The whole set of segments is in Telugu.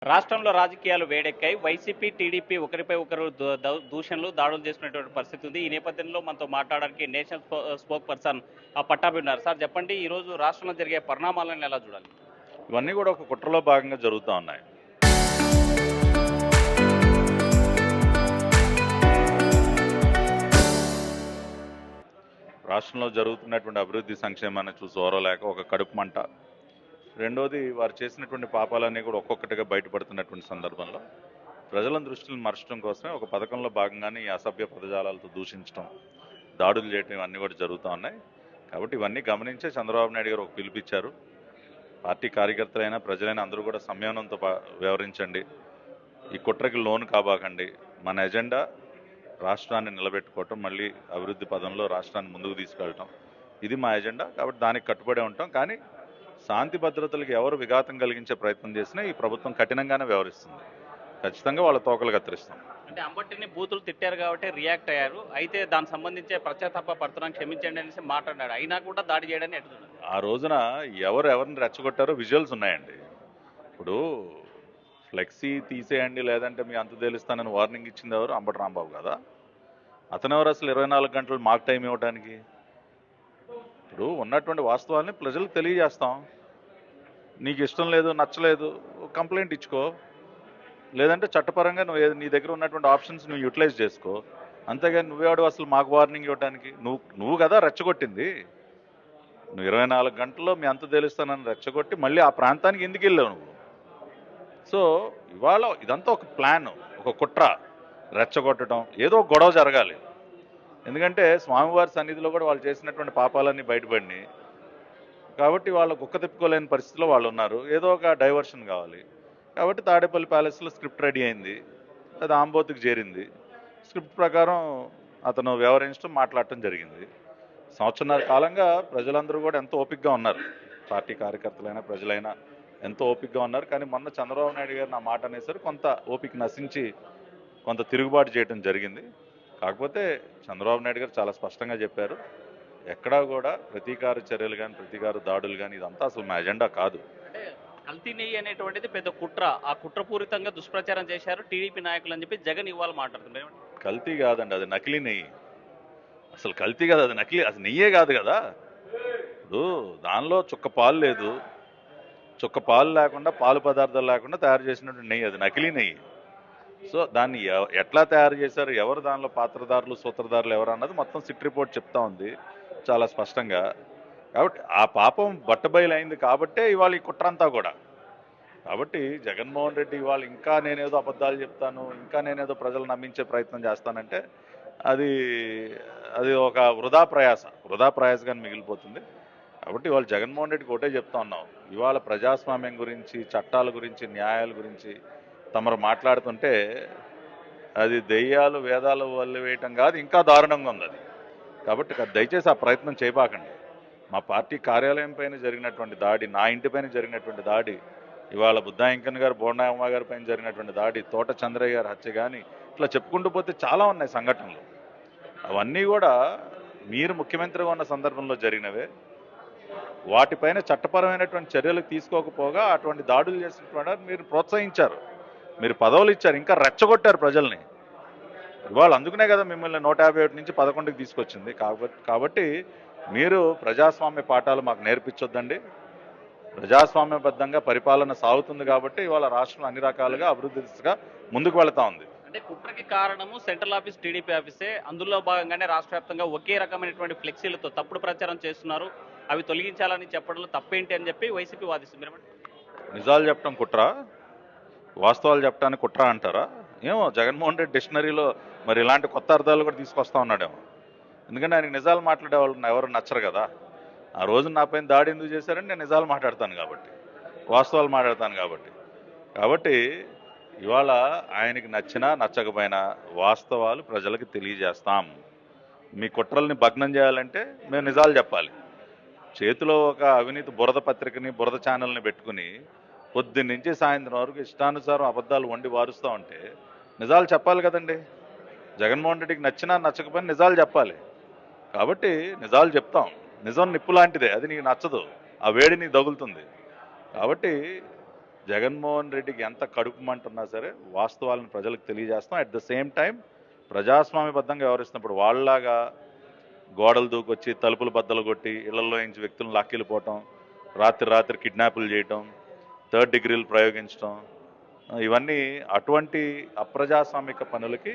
రాష్ట్రంలో రాజకీయాలు వేడెక్కాయి. వైసీపీ, టీడీపీ ఒకరిపై ఒకరు దూషణలు, దాడులు చేసుకునేటువంటి పరిస్థితి ఉంది. ఈ నేపథ్యంలో మనతో మాట్లాడడానికి నేషనల్ స్పోక్ పర్సన్ పట్టాభి ఉన్నారు. సార్ చెప్పండి, ఈరోజు రాష్ట్రంలో జరిగే పరిణామాలను ఎలా చూడాలి? ఇవన్నీ కూడా ఒక కుట్రలో భాగంగా జరుగుతూ ఉన్నాయి. రాష్ట్రంలో జరుగుతున్నటువంటి అభివృద్ధి సంక్షేమాన్ని చూసి ఓరలేక ఒక కడుపు మంట. రెండోది, వారు చేసినటువంటి పాపాలన్నీ కూడా ఒక్కొక్కటిగా బయటపడుతున్నటువంటి సందర్భంలో ప్రజల దృష్టిని మరచడం కోసమే ఒక పథకంలో భాగంగానే ఈ అసభ్య పదజాలాలతో దూషించడం, దాడులు చేయడం ఇవన్నీ కూడా జరుగుతూ ఉన్నాయి. కాబట్టి ఇవన్నీ గమనించే చంద్రబాబు నాయుడు గారు ఒక పిలుపిచ్చారు. పార్టీ కార్యకర్తలైనా ప్రజలైనా అందరూ కూడా సంయమనంతో వ్యవహరించండి, ఈ కుట్రకి లోను కాబాకండి. మన ఎజెండా రాష్ట్రాన్ని నిలబెట్టుకోవటం, మళ్ళీ అభివృద్ధి పదంలో రాష్ట్రాన్ని ముందుకు తీసుకెళ్ళటం, ఇది మా ఎజెండా. కాబట్టి దానికి కట్టుబడే ఉంటాం. కానీ శాంతి భద్రతలకు ఎవరు విఘాతం కలిగించే ప్రయత్నం చేసినా ఈ ప్రభుత్వం కఠినంగానే వ్యవహరిస్తుంది. ఖచ్చితంగా వాళ్ళ తోకలు కత్తిరిస్తాం. అంటే అంబట్టిని బూతులు తిట్టారు కాబట్టి రియాక్ట్ అయ్యారు. అయితే దానికి సంబంధించే పశ్చాత్తాప పడుతున్నాను, క్షమించండి అనేసి మాట్లాడాడు. అయినా కూడా దాడి చేయడానికి ఎట్టున్నారు. ఆ రోజున ఎవరిని రెచ్చగొట్టారో విజువల్స్ ఉన్నాయండి. ఇప్పుడు ఫ్లెక్సీ తీసేయండి లేదంటే మీ అంత తేలుస్తానని వార్నింగ్ ఇచ్చింది ఎవరు? అంబటి రాంబాబు కదా. అతనెవరు అసలు 24 గంటలు మాకు టైం ఇవ్వడానికి? ఇప్పుడు ఉన్నటువంటి వాస్తవాల్ని ప్రజలకు తెలియజేస్తాం. నీకు ఇష్టం లేదు, నచ్చలేదు, కంప్లైంట్ ఇచ్చుకో, లేదంటే చట్టపరంగా నీ దగ్గర ఉన్నటువంటి ఆప్షన్స్ నువ్వు యూటిలైజ్ చేసుకో. అంతేగాని నువ్వేవాడు అసలు మాకు వార్నింగ్ ఇవ్వడానికి? నువ్వు కదా రెచ్చగొట్టింది. నువ్వు 24 గంటల్లో మీ అంత తేలుస్తానని రెచ్చగొట్టి మళ్ళీ ఆ ప్రాంతానికి ఎందుకు వెళ్ళావు నువ్వు? సో ఇవాళ ఇదంతా ఒక ప్లాన్, ఒక కుట్ర, రెచ్చగొట్టడం, ఏదో గొడవ జరగాలి. ఎందుకంటే స్వామివారి సన్నిధిలో కూడా వాళ్ళు చేసినటువంటి పాపాలన్నీ బయటపడినాయి. కాబట్టి వాళ్ళు కుక్క తిప్పుకోలేని పరిస్థితిలో వాళ్ళు ఉన్నారు. ఏదో ఒక డైవర్షన్ కావాలి. కాబట్టి తాడేపల్లి ప్యాలెస్లో స్క్రిప్ట్ రెడీ అయింది, అది ఆంబోతుకు చేరింది. స్క్రిప్ట్ ప్రకారం అతను వ్యవహరించడం, మాట్లాడటం జరిగింది. సంవత్సరాల కాలంగా ప్రజలందరూ కూడా ఎంతో ఓపికగా ఉన్నారు. పార్టీ కార్యకర్తలైనా ప్రజలైనా ఎంతో ఓపికగా ఉన్నారు. కానీ మొన్న చంద్రబాబు నాయుడు గారు నా మాట అనేసరికి కొంత ఓపిక నశించి కొంత తిరుగుబాటు చేయడం జరిగింది. కాకపోతే చంద్రబాబు నాయుడు గారు చాలా స్పష్టంగా చెప్పారు, ఎక్కడా కూడా ప్రతీకార చర్యలు కానీ ప్రతీకార దాడులు కానీ ఇదంతా అసలు మా ఎజెండా కాదు. అంటే కల్తీ నెయ్యి అనేటువంటిది పెద్ద కుట్ర, ఆ కుట్రపూరితంగా దుష్ప్రచారం చేశారు టీడీపీ నాయకులు అని చెప్పి జగన్ ఇవాళ మాట్లాడుతున్నారు. కల్తీ కాదండి, అది నకిలీ నెయ్యి. అసలు కల్తీ కాదు, అది నకిలీ, అది నెయ్యే కాదు కదా. ఇప్పుడు దానిలో చుక్క పాలు లేదు, చుక్క పాలు లేకుండా, పాలు పదార్థాలు లేకుండా తయారు చేసినటువంటి నెయ్యి, అది నకిలీ నెయ్యి. సో దాన్ని ఎట్లా తయారు చేశారు, ఎవరు దానిలో పాత్రదారులు, సూత్రధారులు ఎవరు అన్నది మొత్తం సిట్ రిపోర్ట్ చెప్తా ఉంది చాలా స్పష్టంగా. కాబట్టి ఆ పాపం బట్టబయలైంది కాబట్టే ఇవాళ ఈ కుట్రంతా కూడా. కాబట్టి జగన్మోహన్ రెడ్డి ఇవాళ ఇంకా నేనేదో అబద్ధాలు చెప్తాను, ఇంకా నేనేదో ప్రజలు నమ్మించే ప్రయత్నం చేస్తానంటే అది అది ఒక వృధా ప్రయాసగా మిగిలిపోతుంది. కాబట్టి ఇవాళ జగన్మోహన్ రెడ్డికి ఒకటే చెప్తా ఉన్నాం, ఇవాళ ప్రజాస్వామ్యం గురించి, చట్టాల గురించి, న్యాయాల గురించి తమరు మాట్లాడుతుంటే అది దెయ్యాలు వేదాలు వల్లి వేయటం కాదు, ఇంకా దారుణంగా ఉంది అది. కాబట్టి దయచేసి ఆ ప్రయత్నం చేయబాకండి. మా పార్టీ కార్యాలయం పైన జరిగినటువంటి దాడి, నా ఇంటిపైన జరిగినటువంటి దాడి, ఇవాళ బుద్ధాయింకన్ గారు, బోండాయమ్మ గారి పైన జరిగినటువంటి దాడి, తోట చంద్రయ్య గారి హత్య కానీ ఇట్లా చెప్పుకుంటూ పోతే చాలా ఉన్నాయి సంఘటనలు. అవన్నీ కూడా మీరు ముఖ్యమంత్రిగా ఉన్న సందర్భంలో జరిగినవే. వాటిపైన చట్టపరమైనటువంటి చర్యలు తీసుకోకపోగా అటువంటి దాడులు చేసినటువంటి మీరు ప్రోత్సహించారు, మీరు పదవులు ఇచ్చారు, ఇంకా రెచ్చగొట్టారు ప్రజల్ని. ఇవాళ అందుకునే కదా మిమ్మల్ని 151 నుంచి 11కి తీసుకొచ్చింది. కాబట్టి మీరు ప్రజాస్వామ్య పాఠాలు మాకు నేర్పించొద్దండి. ప్రజాస్వామ్యబద్ధంగా పరిపాలన సాగుతుంది కాబట్టి ఇవాళ రాష్ట్రం అన్ని రకాలుగా అభివృద్ధి దిశగా ముందుకు వెళుతూ ఉంది. అంటే కుట్రకి కారణము సెంట్రల్ ఆఫీస్, టీడీపీ ఆఫీసే. అందులో భాగంగానే రాష్ట్ర వ్యాప్తంగా ఒకే రకమైనటువంటి ఫ్లెక్సీలతో తప్పుడు ప్రచారం చేస్తున్నారు, అవి తొలగించాలని చెప్పడంలో తప్పేంటి అని చెప్పి వైసీపీ వాదిస్తుంది. నిజాలు చెప్పడం కుట్ర, వాస్తవాలు చెప్పడానికి కుట్ర అంటారా? ఏమో జగన్మోహన్ రెడ్డి డిక్షనరీలో మరి ఇలాంటి కొత్త అర్థాలు కూడా తీసుకొస్తా ఉన్నాడేమో. ఎందుకంటే ఆయనకి నిజాలు మాట్లాడే వాళ్ళు ఎవరు నచ్చరు కదా. ఆ రోజు నా పైన దాడి ఎందుకు చేశారని నేను నిజాలు మాట్లాడతాను కాబట్టి, వాస్తవాలు మాట్లాడతాను కాబట్టి ఇవాళ ఆయనకి నచ్చినా నచ్చకపోయినా వాస్తవాలు ప్రజలకు తెలియజేస్తాం. మీ కుట్రల్ని భగ్నం చేయాలంటే మేము నిజాలు చెప్పాలి. చేతిలో ఒక అవినీతి బురద పత్రికని, బురద ఛానల్ని పెట్టుకుని పొద్దున్న నుంచి సాయంత్రం వరకు ఇష్టానుసారం అబద్ధాలు వండి వారుస్తూ ఉంటే నిజాలు చెప్పాలి కదండి. జగన్మోహన్ రెడ్డికి నచ్చినా నచ్చకపోయినా నిజాలు చెప్పాలి. కాబట్టి నిజాలు చెప్తాం. నిజం నిప్పు లాంటిదే, అది నీకు నచ్చదు, ఆ వేడి నీకు తగులుతుంది. కాబట్టి జగన్మోహన్ రెడ్డికి ఎంత కడుపు మంటున్నా సరే వాస్తవాలను ప్రజలకు తెలియజేస్తాం. అట్ ద సేమ్ టైం ప్రజాస్వామ్యబద్ధంగా వ్యవహరిస్తున్నప్పుడు వాళ్ళలాగా గోడలు దూకొచ్చి తలుపులు బద్దలు కొట్టి ఇళ్లలో నుంచి వ్యక్తులను లాక్కెళ్ళిపోవటం, రాత్రి కిడ్నాపులు చేయటం, థర్డ్ డిగ్రీలు ప్రయోగించడం, ఇవన్నీ అటువంటి అప్రజాస్వామిక పనులకి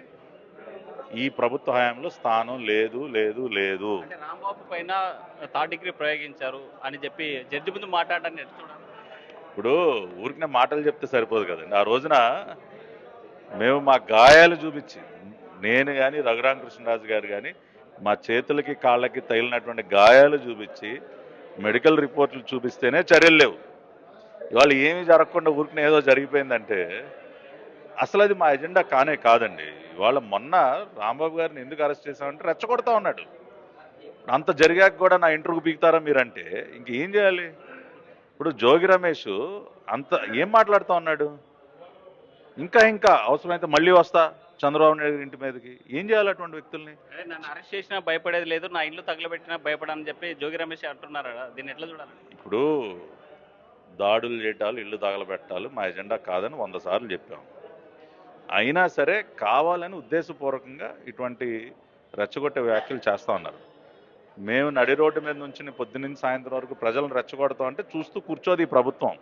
ఈ ప్రభుత్వ హయాంలో స్థానం లేదు లేదు లేదు. అంటే రాంబాబు పైన థర్డ్ డిగ్రీ ప్రయోగించారు అని చెప్పి జడ్జి ముందు మాట్లాడడానికి ఎట్లా చూడాలి? ఇప్పుడు ఊరికినే మాటలు చెప్తే సరిపోదు కదండి. ఆ రోజున మేము మా గాయాలు చూపించి, నేను కానీ రఘురామకృష్ణరాజు గారు కానీ మా చేతులకి కాళ్ళకి తగిలినటువంటి గాయాలు చూపించి మెడికల్ రిపోర్ట్లు చూపిస్తేనే చర్యలు లేవు. ఇవాళ ఏమీ జరగకుండా ఊరికినే ఏదో జరిగిపోయిందంటే అసలు అది మా ఎజెండా కానే కాదండి. ఇవాళ మొన్న రాంబాబు గారిని ఎందుకు అరెస్ట్ చేశామంటే రెచ్చగొడతా ఉన్నాడు. అంత జరిగాక కూడా నా ఇంటర్వ్యూకి పీకుతారా మీరంటే ఇంకేం చేయాలి? ఇప్పుడు జోగి రమేష్ అంత ఏం మాట్లాడుతూ ఉన్నాడు? ఇంకా అవసరమైతే మళ్ళీ వస్తా చంద్రబాబు నాయుడు ఇంటి మీదకి. ఏం చేయాలి అటువంటి వ్యక్తుల్ని? అదే నన్ను అరెస్ట్ చేసినా భయపడేది లేదు, నా ఇల్లు తగలబెట్టినా భయపడని చెప్పి జోగి రమేష్ అంటున్నారు కదా, దీన్ని ఎట్లా చూడాలి? ఇప్పుడు దాడులు చేయటాలు, ఇల్లు తగలబెట్టాలి మా ఎజెండా కాదని 100 సార్లు చెప్పాం. అయినా సరే కావాలని ఉద్దేశపూర్వకంగా ఇటువంటి రెచ్చగొట్టే వ్యాఖ్యలు చేస్తూ ఉన్నారు. మేము నడి రోడ్డు మీద నుంచి పొద్దున్నుంచి సాయంత్రం వరకు ప్రజలను రెచ్చగొడతాం అంటే చూస్తూ కూర్చోది ఈ ప్రభుత్వం.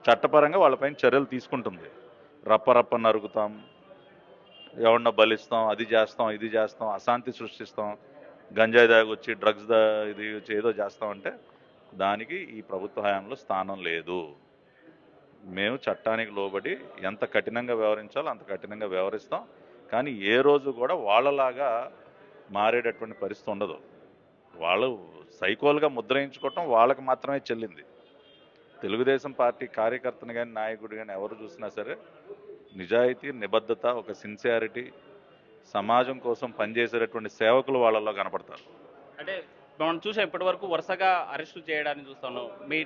చట్టపరంగా వాళ్ళపైన చర్యలు తీసుకుంటుంది. రప్ప నరుగుతాం, ఎవరినో బలిస్తాం, అది చేస్తాం ఇది చేస్తాం, అశాంతి సృష్టిస్తాం, గంజాయి దాగొచ్చి డ్రగ్స్ ఇది ఏదో చేస్తామంటే దానికి ఈ ప్రభుత్వ హయాంలో స్థానం లేదు. మేము చట్టానికి లోబడి ఎంత కఠినంగా వ్యవహరించాలో అంత కఠినంగా వ్యవహరిస్తాం. కానీ ఏ రోజు కూడా వాళ్ళలాగా మారేటటువంటి పరిస్థితి ఉండదు. వాళ్ళు సైకోలుగా ముద్రయించుకోవటం వాళ్ళకి మాత్రమే చెల్లింది. తెలుగుదేశం పార్టీ కార్యకర్తను కానీ నాయకుడు కానీ ఎవరు చూసినా సరే నిజాయితీ, నిబద్ధత, ఒక సిన్సియారిటీ, సమాజం కోసం పనిచేసేటటువంటి సేవకులు వాళ్ళలో కనపడతారు. అంటే మనం చూసాం ఇప్పటి వరకు వరుసగా అరెస్టులు చేయడాన్ని చూస్తాను. మీ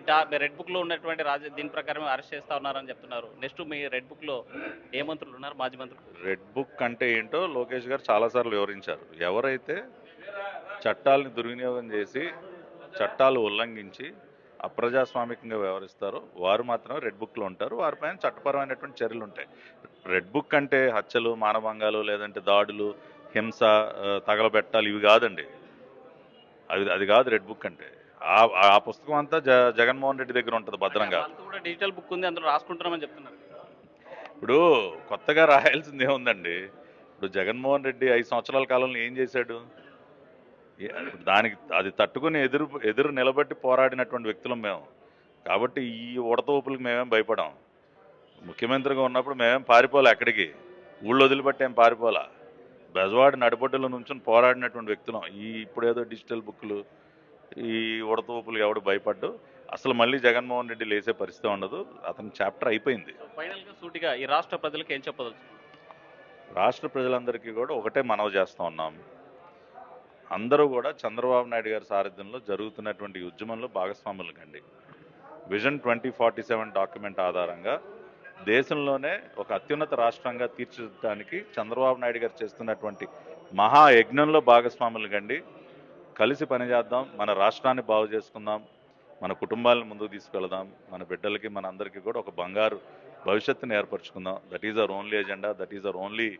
రెడ్ బుక్లో ఉన్నటువంటి దీని ప్రకారం అరెస్ట్ చేస్తా ఉన్నారని చెప్తున్నారు. నెక్స్ట్ మీ రెడ్ బుక్లో ఏ మంత్రులు ఉన్నారు, మాజీ మంత్రులు? రెడ్ బుక్ అంటే ఏంటో లోకేష్ గారు చాలాసార్లు వివరించారు. ఎవరైతే చట్టాలను దుర్వినియోగం చేసి చట్టాలు ఉల్లంఘించి అప్రజాస్వామికంగా వ్యవహరిస్తారో వారు మాత్రమే రెడ్ బుక్లో ఉంటారు. వారిపైన చట్టపరమైనటువంటి చర్యలు ఉంటాయి. రెడ్ బుక్ అంటే హత్యలు, మానభంగాలు, లేదంటే దాడులు, హింస, తగలబెట్టాలి ఇవి కాదండి. అది కాదు రెడ్ బుక్ అంటే. ఆ పుస్తకం అంతా జగన్మోహన్ రెడ్డి దగ్గర ఉంటుంది భద్రంగా. కూడా డిజిటల్ బుక్ ఉంది, అందులో రాసుకుంటున్నామని చెప్తున్నారు. ఇప్పుడు కొత్తగా రాయాల్సింది ఏముందండి? ఇప్పుడు జగన్మోహన్ రెడ్డి 5 సంవత్సరాల కాలంలో ఏం చేశాడు? దానికి అది తట్టుకుని ఎదురు నిలబెట్టి పోరాడినటువంటి వ్యక్తులం మేము. కాబట్టి ఈ ఉడతూపులకు మేమేం భయపడాం. ముఖ్యమంత్రిగా ఉన్నప్పుడు మేమేం పారిపోలే, ఎక్కడికి ఊళ్ళో వదిలిపెట్టి ఏం పారిపోలా. బెజవాడ నడిబొడ్డులో నుంచి పోరాడినటువంటి వ్యక్తులం. ఇప్పుడు ఏదో డిజిటల్ బుక్లు, ఈ ఉడతూపులు ఎవడు భయపడ్డు. అసలు మళ్ళీ జగన్మోహన్ రెడ్డి లేసే పరిస్థితి ఉండదు. అతని చాప్టర్ అయిపోయింది. ఫైనల్గా సూటిగా ఈ రాష్ట్ర ప్రజలకు ఏం చెప్పదలుచు? రాష్ట్ర ప్రజలందరికీ కూడా ఒకటే మనవి చేస్తూ ఉన్నాం. అందరూ కూడా చంద్రబాబు నాయుడు గారి సారథ్యంలో జరుగుతున్నటువంటి ఉద్యమంలో భాగస్వాములు కండి. విజన్ 2047 డాక్యుమెంట్ ఆధారంగా దేశంలోనే ఒక అత్యున్నత రాష్ట్రంగా తీర్చిదిద్దడానికి చంద్రబాబు నాయుడు గారు చేస్తున్నటువంటి మహాయజ్ఞంలో భాగస్వాములు కండి. కలిసి పనిచేద్దాం, మన రాష్ట్రాన్ని బాగు చేసుకుందాం, మన కుటుంబాలను ముందుకు తీసుకెళ్దాం, మన బిడ్డలకి మన అందరికీ కూడా ఒక బంగారు భవిష్యత్తుని ఏర్పరచుకుందాం. That is our only agenda, that is our only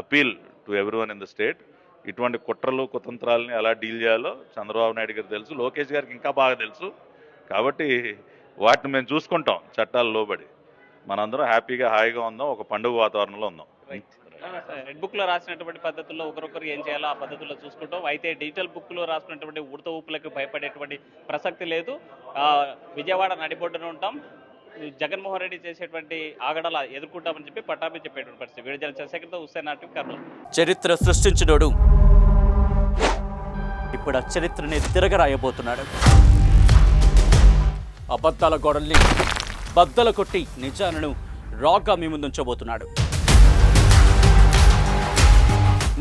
appeal to everyone in the state. ఇటువంటి కుట్రలు కుతంత్రాలని ఎలా డీల్ చేయాలో చంద్రబాబు నాయుడు గారికి తెలుసు, లోకేష్ గారికి ఇంకా బాగా తెలుసు. కాబట్టి వాటిని మేము చూసుకుంటాం చట్టాలు లోబడి. మనందరం హ్యాపీగా హాయిగా ఉందాం, ఒక పండుగ వాతావరణంలో ఉందాం. రెడ్ బుక్లో రాసినటువంటి పద్ధతుల్లో ఒకరొకరు ఏం చేయాలో ఆ పద్ధతుల్లో చూసుకుంటాం. అయితే డిజిటల్ బుక్లో రాసినటువంటి ఉడత ఊపులకు భయపడేటువంటి ప్రసక్తి లేదు. విజయవాడ నడిబొడ్డున ఉంటాం, జగన్మోహన్ రెడ్డి చేసేటువంటి ఆగడాలు ఎదుర్కొంటామని చెప్పి పట్టాభి చెప్పేటువంటి పరిస్థితి. వీడియో చంద్రశేఖర్తో హుస్సేన్ ఆర్టీవీ, కర్నూలు. చరిత్ర సృష్టించినోడు ఇప్పుడు ఆ చరిత్రని తిరగరాయబోతున్నాడు. అబద్ధాల గోడల్ని బద్దలు కొట్టి నిజాలను రాగా మీ ముందుంచబోతున్నాడు.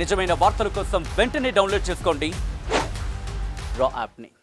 నిజమైన వార్తల కోసం వెంటనే డౌన్లోడ్ చేసుకోండి రా యాప్ని.